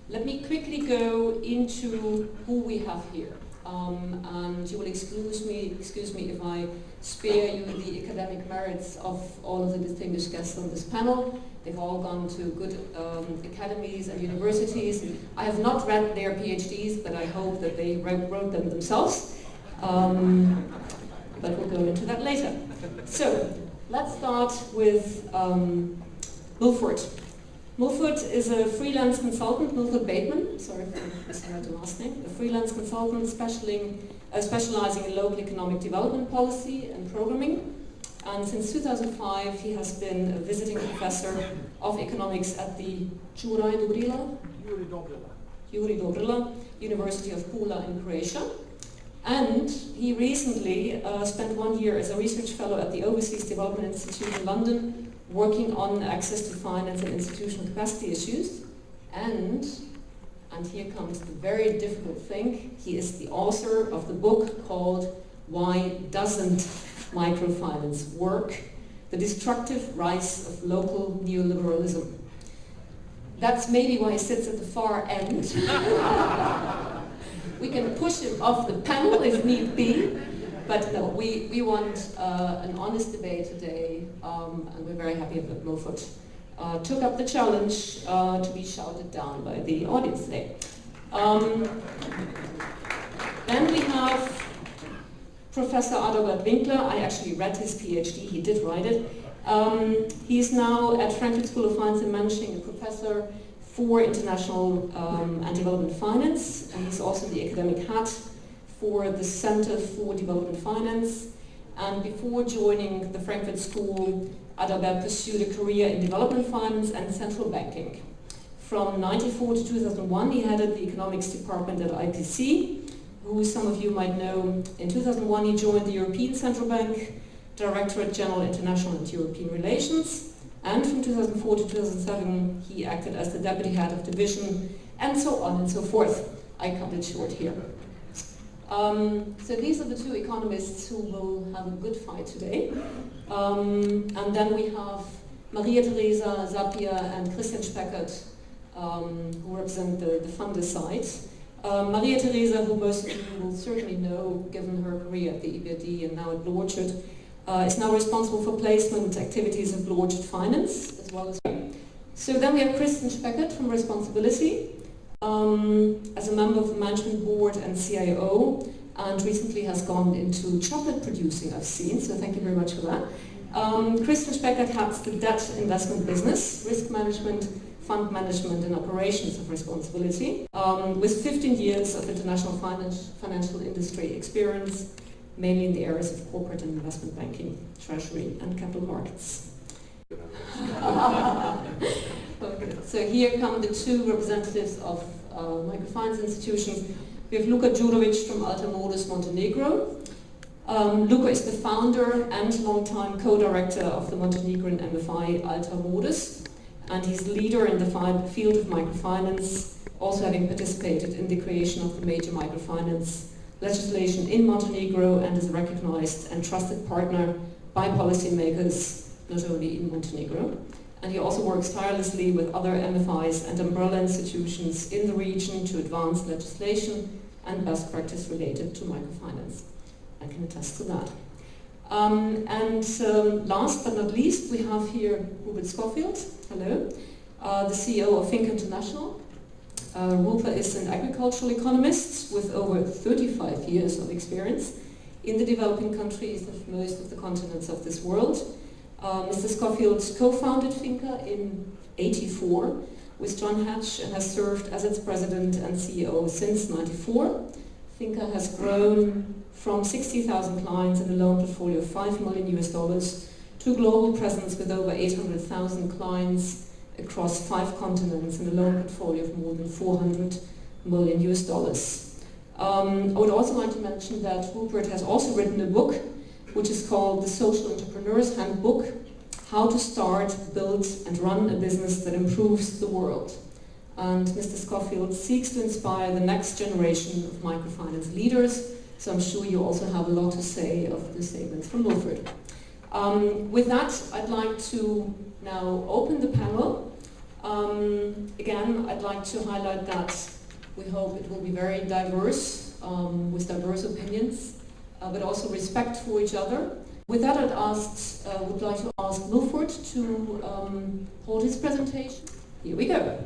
Let me quickly go into who we have here. And you will excuse me if I spare you the academic merits of all of the distinguished guests on this panel. They've all gone to good academies and universities. I have not read their PhDs, but I hope that they wrote them themselves. But we'll go into that later. So, let's start with Mulford. Mulford is a freelance consultant, Mulford Bateman, sorry for misheard the last name, a freelance consultant specializing in local economic development policy and programming. And since 2005, he has been a visiting professor of economics at the Juri Dobrila University of Pula in Croatia. And he recently spent 1 year as a research fellow at the Overseas Development Institute in London, working on access to finance and institutional capacity issues. And here comes the very difficult thing, he is the author of the book called Why Doesn't Microfinance Work? The Destructive Rise of Local Neoliberalism. That's maybe why he sits at the far end. We can push him off the panel if need be, but no, we want an honest debate today, and we're very happy that Mulford took up the challenge to be shouted down by the audience today. Then we have Professor Adalbert Winkler. I actually read his PhD, he did write it. He's now at Frankfurt School of Finance and Managing, a professor for international and development finance, and he's also the academic hat for the Center for Development Finance. And before joining the Frankfurt School, Adalbert pursued a career in development finance and central banking. From 1994 to 2001, he headed the economics department at IPC, who some of you might know. In 2001, he joined the European Central Bank, Directorate General International and European Relations, and from 2004 to 2007, he acted as the deputy head of division, and so on and so forth. I cut it short here. So these are the two economists who will have a good fight today. And then we have Maria Teresa Zappia and Christian Speckert, who represent the funder side. Maria Teresa, who most of you will certainly know, given her career at the EBRD and now at Blodgett, is now responsible for placement activities of Blodgett Finance, as well as... So then we have Christian Speckert from Responsibility, as a member of the management board and CIO, and recently has gone into chocolate producing, I've seen, so thank you very much for that. Christian Speckert heads the debt investment business, risk management, fund management and operations of Responsibility, with 15 years of international financial industry experience, mainly in the areas of corporate and investment banking, treasury and capital markets. Okay. So here come the two representatives of microfinance institutions. We have Luka Đurović from Alta Modus Montenegro. Luka is the founder and longtime co-director of the Montenegrin MFI Alta Modus, and he's leader in the field of microfinance, also having participated in the creation of the major microfinance legislation in Montenegro, and is a recognized and trusted partner by policymakers, not only in Montenegro. And he also works tirelessly with other MFIs and umbrella institutions in the region to advance legislation and best practice related to microfinance. I can attest to that. Last but not least, we have here Rupert Schofield, hello, the CEO of Think International. Rupert is an agricultural economist with over 35 years of experience in the developing countries of most of the continents of this world. Mr. Schofield co-founded Finca in '84 with John Hatch and has served as its president and CEO since '94. Finca has grown from 60,000 clients and a loan portfolio of $5 million to a global presence with over 800,000 clients across 5 continents and a loan portfolio of more than $400 million. I would also like to mention that Rupert has also written a book which is called The Social Entrepreneur's Handbook, How to Start, Build and Run a Business that Improves the World. And Mr. Schofield seeks to inspire the next generation of microfinance leaders, so I'm sure you also have a lot to say of the statements from Wilfred. With that, I'd like to now open the panel. Again, I'd like to highlight that we hope it will be very diverse, with diverse opinions, but also respect for each other. With that, would like to ask Wilford to hold his presentation. Here we go.